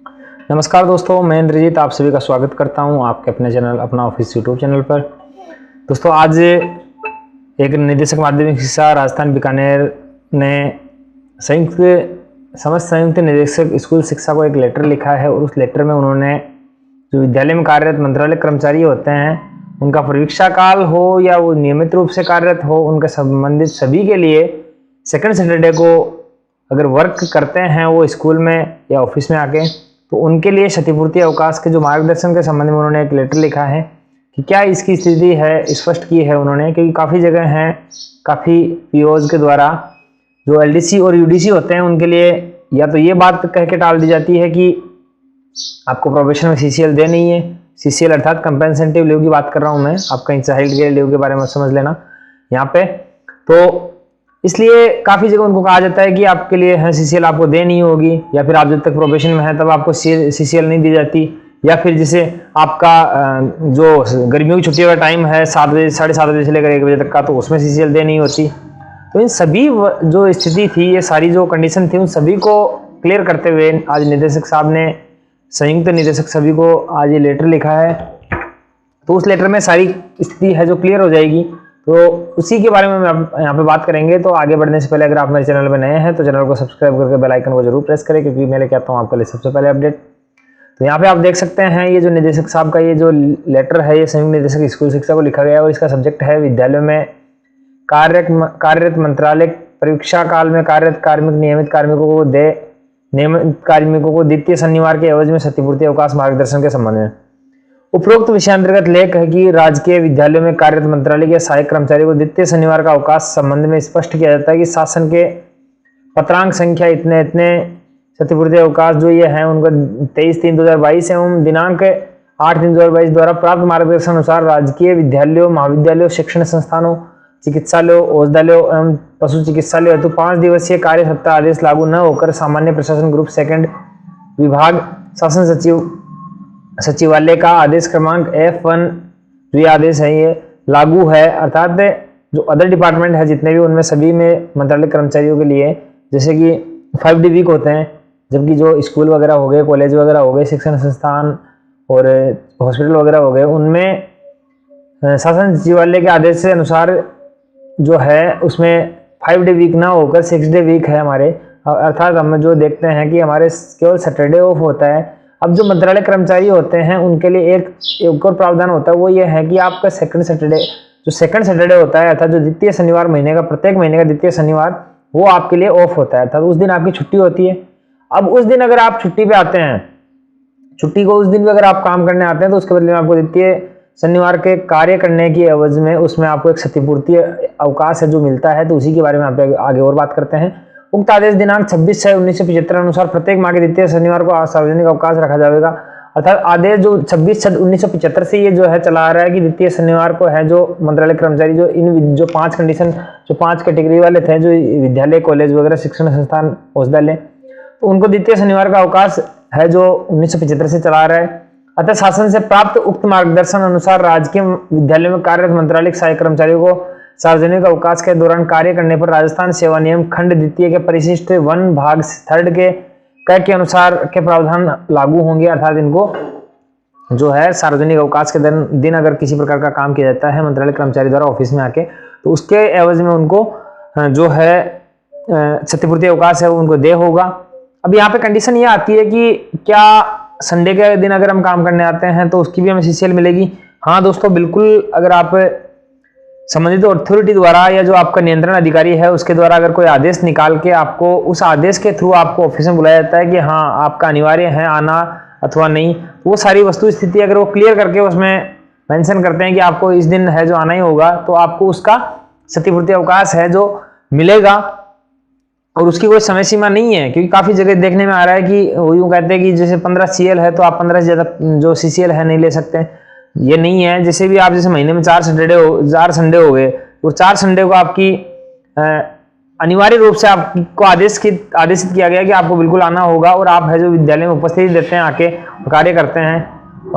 नमस्कार दोस्तों, मैं इंद्रजीत आप सभी का स्वागत करता हूं आपके अपने चैनल अपना ऑफिस यूट्यूब चैनल पर। दोस्तों, आज एक निदेशक माध्यमिक शिक्षा राजस्थान बीकानेर ने समस्त संयुक्त निदेशक स्कूल शिक्षा को एक लेटर लिखा है और उस लेटर में उन्होंने जो विद्यालय में कार्यरत मंत्रालय कर्मचारी होते हैं उनका परीक्षा काल हो या वो नियमित रूप से कार्यरत हो, उनके संबंधित सभी के लिए सेकंड सैटरडे को अगर वर्क करते हैं वो स्कूल में या ऑफिस में आके, तो उनके लिए क्षतिपूर्ति अवकाश के जो मार्गदर्शन के संबंध में उन्होंने एक लेटर लिखा है कि क्या इसकी स्थिति है, स्पष्ट की है उन्होंने। क्योंकि काफ़ी जगह हैं, काफ़ी पीओज के द्वारा जो एलडीसी और यूडीसी होते हैं उनके लिए या तो ये बात कह के टाल दी जाती है कि आपको प्रोबेशन में सीसीएल दे नहीं है। सीसीएल अर्थात कंपेंसेटिव लीव की बात कर रहा हूँ मैं, आप कहीं चाइल्ड केयर लीव के बारे में समझ लेना यहाँ पे। तो इसलिए काफ़ी जगह उनको कहा जाता है कि आपके लिए है सीसीएल आपको दे नहीं होगी, या फिर आप जब तक प्रोबेशन में है तब आपको सीसीएल नहीं दी जाती, या फिर जिसे आपका जो गर्मियों की छुट्टियों का टाइम है 7 बजे 7:30 बजे से लेकर 1 बजे तक का, तो उसमें सीसीएल दे नहीं होती। तो इन सभी जो स्थिति थी, ये सारी जो कंडीशन थी, उन सभी को क्लियर करते हुए आज निदेशक साहब ने, संयुक्त निदेशक सभी को आज ये लेटर लिखा है। तो उस लेटर में सारी स्थिति है जो क्लियर हो जाएगी, तो उसी के बारे में हम यहाँ पे बात करेंगे। तो आगे बढ़ने से पहले अगर आप मेरे चैनल पर नए हैं तो चैनल को सब्सक्राइब करके बेल आइकन को जरूर प्रेस करें, क्योंकि मैं लेके आता हूँ आपके लिए सबसे पहले अपडेट। तो यहाँ पे आप देख सकते हैं ये जो निदेशक साहब का ये जो लेटर है, ये संयुक्त निदेशक स्कूल शिक्षा को लिखा गया है और इसका सब्जेक्ट है विद्यालयों में कार्यरत मंत्रालय परीक्षा काल में कार्यरत कार्मिक नियमित कार्मिकों को द्वितीय शनिवार के एवज में क्षतिपूर्ति अवकाश मार्गदर्शन के संबंध में। उपरोक्त विषयांतर्गत लेख है कि राजकीय विद्यालयों में कार्यरत मंत्रालय के सहायक कर्मचारी को द्वितीय शनिवार का अवकाश संबंध में स्पष्ट किया जाता है कि शासन के पत्रांक संख्या इतने इतने क्षतिपूर्ति अवकाश जो ये हैं उनको 23/3/2022 एवं दिनांक 8/3/2022 द्वारा प्राप्त मार्गदर्शन अनुसार राजकीय विद्यालयों, महाविद्यालयों, शिक्षण संस्थानों, चिकित्सालयों, औषधालयों एवं पशु चिकित्सालय हेतु 5 दिवसीय कार्य सप्ताह आदेश लागू न होकर सामान्य प्रशासन ग्रुप सेकंड विभाग शासन सचिवालय का आदेश क्रमांक F1 जो ये आदेश है ये लागू है। अर्थात जो अदर डिपार्टमेंट है जितने भी, उनमें सभी में मंत्रालय कर्मचारियों के लिए जैसे कि 5 डे वीक होते हैं, जबकि जो स्कूल वगैरह हो गए, कॉलेज वगैरह हो गए, शिक्षण संस्थान और हॉस्पिटल वगैरह हो गए, उनमें शासन सचिवालय के आदेश से अनुसार जो है उसमें 5 डे वीक ना होकर 6 डे वीक है हमारे। अर्थात हम जो देखते हैं कि हमारे केवल सैटरडे ऑफ होता है। अब जो मंत्रालय कर्मचारी होते हैं उनके लिए एक और प्रावधान होता है, वो ये है कि आपका सेकंड सैटरडे होता है, अर्थात जो द्वितीय शनिवार महीने का, प्रत्येक महीने का द्वितीय शनिवार, वो आपके लिए ऑफ होता है, अर्थात उस दिन आपकी छुट्टी होती है। अब उस दिन अगर आप छुट्टी पे आते हैं, छुट्टी को उस दिन भी अगर आप काम करने आते हैं, तो उसके बदले में आपको द्वितीय शनिवार के कार्य करने की एवज में उसमें आपको एक क्षतिपूर्ति अवकाश है जो मिलता है। तो उसी के बारे में आप आगे और बात करते हैं। उक्त आदेश दिनांक 26/6/1975 अनुसार प्रत्येक माह के द्वितीय शनिवार को सार्वजनिक अवकाश रखा जाएगा। अर्थात आदेश जो 26/6/1975 से ये जो है चला आ रहा है कि द्वितीय शनिवार को है जो मंत्रालय कर्मचारी जो इन जो 5 कंडीशन, जो 5 कैटेगरी वाले थे, जो विद्यालय, कॉलेज वगैरह, शिक्षण संस्थान, औषधालय, तो उनको द्वितीय शनिवार का अवकाश है जो 1975 से चला आ रहा है। अतः शासन से प्राप्त उक्त मार्गदर्शन अनुसार राजकीय विद्यालय में कार्यरत मंत्रालय सहायक कर्मचारियों को सार्वजनिक अवकाश के दौरान कार्य करने पर राजस्थान सेवा नियम खंड द्वितीय के परिशिष्ट 1 भाग 3 के क के अनुसार के प्रावधान लागू होंगे। अर्थात इनको जो है सार्वजनिक अवकाश के दिन अगर किसी प्रकार का काम किया जाता है मंत्रालय कर्मचारी द्वारा ऑफिस में आके, तो उसके एवज में उनको जो है क्षतिपूर्ति अवकाश है उनको दे होगा। अब यहाँ पे कंडीशन ये आती है कि क्या संडे के दिन अगर हम काम करने आते हैं तो उसकी भी हमें सीसीएल मिलेगी? हाँ दोस्तों, बिल्कुल। अगर आप संबंधित अथॉरिटी द्वारा या जो आपका नियंत्रण अधिकारी है उसके द्वारा अगर कोई आदेश निकाल के आपको उस आदेश के थ्रू आपको ऑफिस में बुलाया जाता है कि हाँ आपका अनिवार्य है आना अथवा नहीं, तो वो सारी वस्तु स्थिति अगर वो क्लियर करके उसमें मेंशन करते हैं कि आपको इस दिन है जो आना ही होगा, तो आपको उसका क्षतिपूर्ति अवकाश है जो मिलेगा और उसकी कोई समय सीमा नहीं है। क्योंकि काफ़ी जगह देखने में आ रहा है कि वो यूँ कहते हैं कि जैसे 15 सीएल है तो आप 15 से ज़्यादा जो सीसीएल है नहीं ले सकते। ये नहीं है। जैसे भी आप जैसे महीने में 4 संडे हो गए, और 4 संडे को आपकी अनिवार्य रूप से आपको आदेशित किया गया कि आपको बिल्कुल आना होगा और आप है जो विद्यालय में उपस्थिति देते हैं, आके कार्य करते हैं,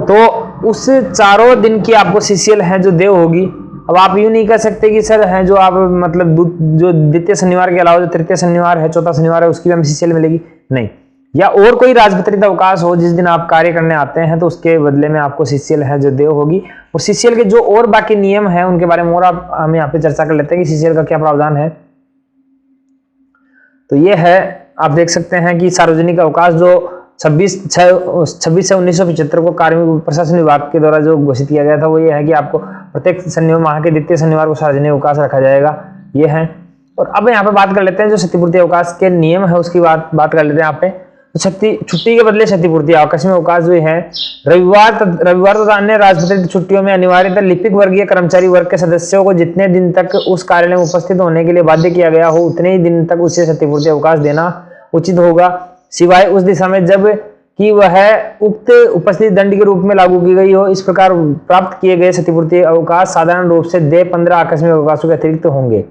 तो उस चारों दिन की आपको सीसीएल है जो दे होगी। अब आप यूँ नहीं कह सकते कि सर है जो आप मतलब जो द्वितीय शनिवार के अलावा जो तृतीय शनिवार है, चौथा शनिवार है, उसकी भी हमें सीसीएल मिलेगी, नहीं। या और कोई राजपत्रित अवकाश हो जिस दिन आप कार्य करने आते हैं तो उसके बदले में आपको सीसीएल है जो देय होगी। और सीसीएल के जो और बाकी नियम है उनके बारे में और हम यहाँ पे चर्चा कर लेते हैं कि सीसीएल का क्या प्रावधान है। तो ये है, आप देख सकते हैं कि सार्वजनिक अवकाश जो 26 से 1975 को कार्मिक प्रशासन विभाग के द्वारा जो घोषित किया गया था वो ये है कि आपको प्रत्येक शनिवार माह के द्वितीय शनिवार को सार्वजनिक अवकाश रखा जाएगा, ये है। और अब यहाँ पे बात कर लेते हैं जो क्षतिपूर्ति अवकाश के नियम है उसकी बात कर लेते हैं यहाँ पे। तो छुट्टी के बदले क्षतिपूर्ति आकस्मिक अवकाश जो है रविवार तथा अन्य राजपत्रित छुट्टियों में अनिवार्यतः लिपिक वर्गीय कर्मचारी वर्ग के सदस्यों को जितने दिन तक उस कार्यालय में उपस्थित होने के लिए बाध्य किया गया हो उतने ही दिन तक उसे क्षतिपूर्ति अवकाश देना उचित होगा, सिवाय उस दिशा में जब कि वह उक्त उपस्थिति दंड के रूप में लागू की गई हो। इस प्रकार प्राप्त किए गए क्षतिपूर्ति अवकाश साधारण रूप से देय 15 आकस्मिक अवकाशों के अतिरिक्त होंगे।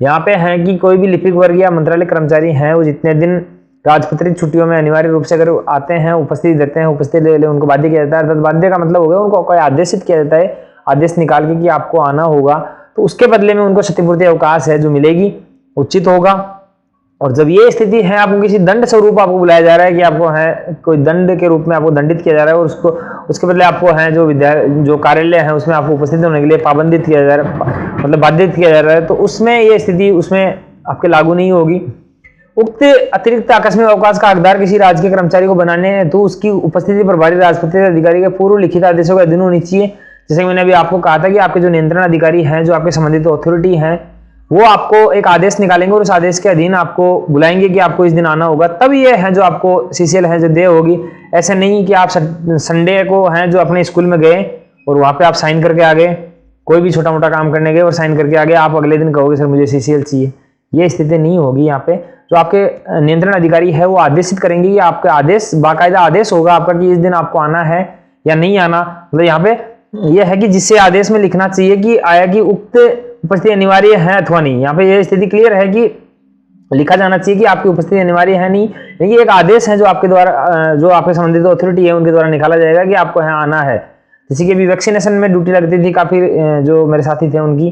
यहाँ पे है कि कोई भी लिपिक वर्ग या मंत्रालय कर्मचारी हैं वो जितने दिन राजपत्रित छुट्टियों में अनिवार्य रूप से अगर आते हैं उपस्थिति देते हैं, उपस्थिति ले उनको बाध्य किया जाता है। अर्थात बाध्य का मतलब हो गया उनको कोई आदेशित किया जाता है, आदेश निकाल के कि आपको आना होगा, तो उसके बदले में उनको क्षतिपूर्ति अवकाश है जो मिलेगी, उचित होगा। और जब ये स्थिति है आपको किसी दंड स्वरूप आपको बुलाया जा रहा है कि आपको है कोई दंड के रूप में आपको दंडित किया जा रहा है और उसके बदले आपको है जो कार्यालय है उसमें आपको उपस्थित होने के लिए पाबंदित किया जा रहा है, मतलब बाधित किया जा रहा है, तो उसमें ये स्थिति उसमें आपके लागू नहीं होगी। उक्त अतिरिक्त आकस्मिक अवकाश का हकदार किसी राज्य के कर्मचारी को बनाने हेतु उसकी उपस्थिति प्रभारी राजपत्रित अधिकारी के पूर्व लिखित आदेशों के अधीन होनी चाहिए। जैसे मैंने अभी आपको कहा था कि आपके जो नियंत्रण अधिकारी हैं, जो आपके संबंधित अथॉरिटी हैं, वो आपको एक आदेश निकालेंगे और उस आदेश के अधीन आपको बुलाएंगे कि आपको इस दिन आना होगा, तब ये है जो आपको सीसीएल है जो देय होगी। ऐसे नहीं कि आप संडे को हैं जो अपने स्कूल में गए और वहां पे आप साइन करके आ गए, कोई भी छोटा मोटा काम करने गए और साइन करके आ गए, आप अगले दिन कहोगे सर मुझे सीसीएल चाहिए, ये स्थिति नहीं होगी। यहाँ पे जो आपके नियंत्रण अधिकारी है वो आदेशित करेंगे कि आपका आदेश बाकायदा आदेश होगा आपका कि इस दिन आपको आना है या नहीं आना। मतलब यहाँ पे यह है कि जिससे आदेश में लिखना चाहिए कि आया कि उक्त उपस्थिति अनिवार्य है अथवा नहीं। यहाँ पे यह स्थिति क्लियर है कि लिखा जाना चाहिए कि आपकी उपस्थिति अनिवार्य है नहीं, ये एक आदेश है जो आपके द्वारा जो आपके संबंधित अथॉरिटी है उनके द्वारा निकाला जाएगा कि आपको यहाँ आना है। जैसे कि अभी वैक्सीनेशन में ड्यूटी लगती थी काफी जो मेरे साथी थे उनकी,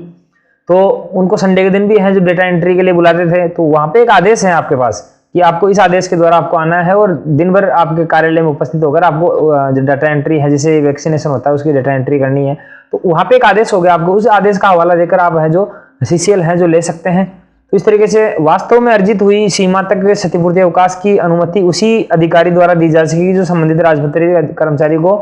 तो उनको संडे के दिन भी है जो डेटा एंट्री के लिए बुलाते थे, तो वहां पे एक आदेश है आपके पास कि आपको इस आदेश के द्वारा आपको आना है और दिन भर आपके कार्यालय में उपस्थित होकर आपको जो डाटा एंट्री है, जैसे वैक्सीनेशन होता है उसकी डाटा एंट्री करनी है, तो वहां पे एक आदेश हो गया, आपको उस आदेश का हवाला देकर आप है जो सीसीएल है जो ले सकते हैं। तो इस तरीके से वास्तव में अर्जित हुई सीमा तक क्षतिपूर्ति अवकाश की अनुमति उसी अधिकारी द्वारा दी जा सकेगी जो संबंधित राजपत्रित कर्मचारी को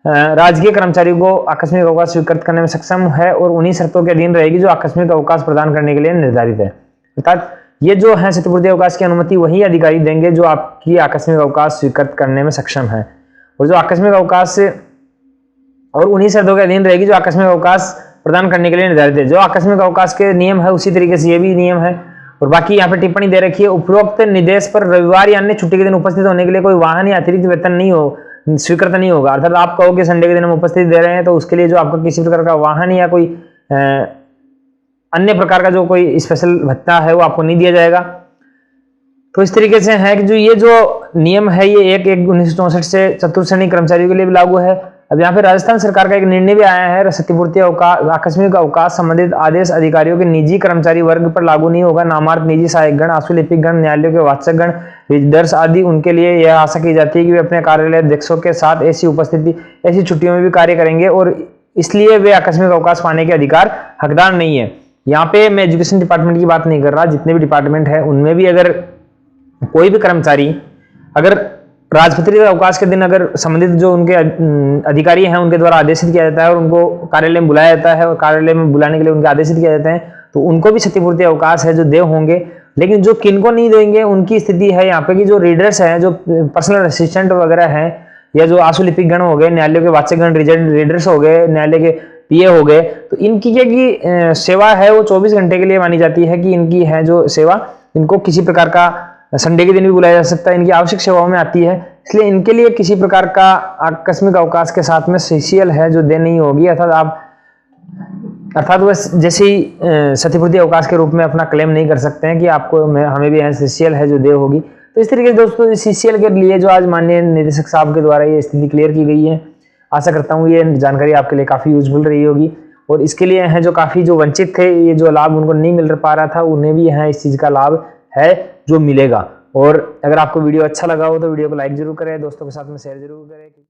राजकीय कर्मचारी को आकस्मिक अवकाश स्वीकृत करने में सक्षम है और उन्हीं शर्तों के अधीन रहेगी जो आकस्मिक अवकाश प्रदान करने के लिए निर्धारित है। अर्थात ये जो है क्षतिपूर्ति अवकाश की अनुमति वही अधिकारी देंगे जो आपकी आकस्मिक अवकाश स्वीकृत करने में सक्षम है, और जो आकस्मिक अवकाश और उन्हीं शर्तों के अधीन रहेगी जो आकस्मिक अवकाश प्रदान करने के लिए निर्धारित है। जो आकस्मिक अवकाश के नियम है उसी तरीके से ये भी नियम है। और बाकी यहाँ पे टिप्पणी दे रखी है, उपरोक्त निर्देश पर रविवार या अन्य छुट्टी के दिन उपस्थित होने के लिए कोई वाहन या अतिरिक्त वेतन नहीं हो स्वीकृत नहीं होगा। अर्थात आप कहो कि संडे के दिन हम उपस्थिति दे रहे हैं तो उसके लिए जो आपका किसी प्रकार का वाहन या कोई अन्य प्रकार का जो कोई स्पेशल भत्ता है वो आपको नहीं दिया जाएगा। तो इस तरीके से है कि जो ये जो नियम है ये 1/1964 से चतुर्थ श्रेणी कर्मचारियों के लिए भी लागू है। अब यहाँ पे राजस्थान सरकार का एक निर्णय भी आया है, क्षतिपूर्ति अवकाश आकस्मिक अवकाश संबंधित आदेश अधिकारियों के निजी कर्मचारी वर्ग पर लागू नहीं होगा। नामार्थ निजी सहायक गण, आशुलिपिक गण, न्यायालयों के वाचक गण, रीडर्स आदि, उनके लिए यह आशा की जाती है कि वे अपने कार्यालय अध्यक्षों के साथ ऐसी छुट्टियों में भी कार्य करेंगे और इसलिए वे आकस्मिक अवकाश पाने के अधिकार हकदार नहीं है। यहाँ पे मैं एजुकेशन डिपार्टमेंट की बात नहीं कर रहा, जितने भी डिपार्टमेंट है उनमें भी अगर कोई भी कर्मचारी अगर राजपत्रित अवकाश के दिन अगर संबंधित जो उनके अधिकारी हैं उनके द्वारा आदेशित किया जाता है और उनको कार्यालय में बुलाया जाता है और कार्यालय में बुलाने के लिए उनके आदेशित किया जाता है तो उनको भी क्षतिपूर्ति अवकाश है जो देय होंगे। लेकिन जो किनको नहीं देंगे उनकी स्थिति है यहाँ पे कि जो रीडर्स हैं, जो पर्सनल असिस्टेंट वगैरह हैं, या जो आशुलिपिक गण हो गए, न्यायालयों के वाचक गण, रीडर्स हो गए, न्यायालय के पीए हो गए, तो इनकी क्या की सेवा है वो 24 घंटे के लिए मानी जाती है कि इनकी है जो सेवा, इनको किसी प्रकार का संडे के दिन भी बुलाया जा सकता है, इनकी आवश्यक सेवाओं में आती है, इसलिए इनके लिए किसी प्रकार का आकस्मिक अवकाश के साथ में सीसीएल है जो दे नहीं होगी। अर्थात वह जैसे ही क्षतिपूर्ति अवकाश के रूप में अपना क्लेम नहीं कर सकते हैं कि आपको हमें भी सीसीएल है जो दे होगी। तो इस तरीके से दोस्तों सीसीएल के लिए जो आज माननीय निदेशक साहब के द्वारा ये स्थिति क्लियर की गई है, आशा करता हूँ ये जानकारी आपके लिए काफी यूजफुल रही होगी और इसके लिए है जो काफी जो वंचित थे, ये जो लाभ उनको नहीं मिल पा रहा था, उन्हें भी यहाँ इस चीज का लाभ है जो मिलेगा। और अगर आपको वीडियो अच्छा लगा हो तो वीडियो को लाइक जरूर करें, दोस्तों के साथ में शेयर जरूर करें।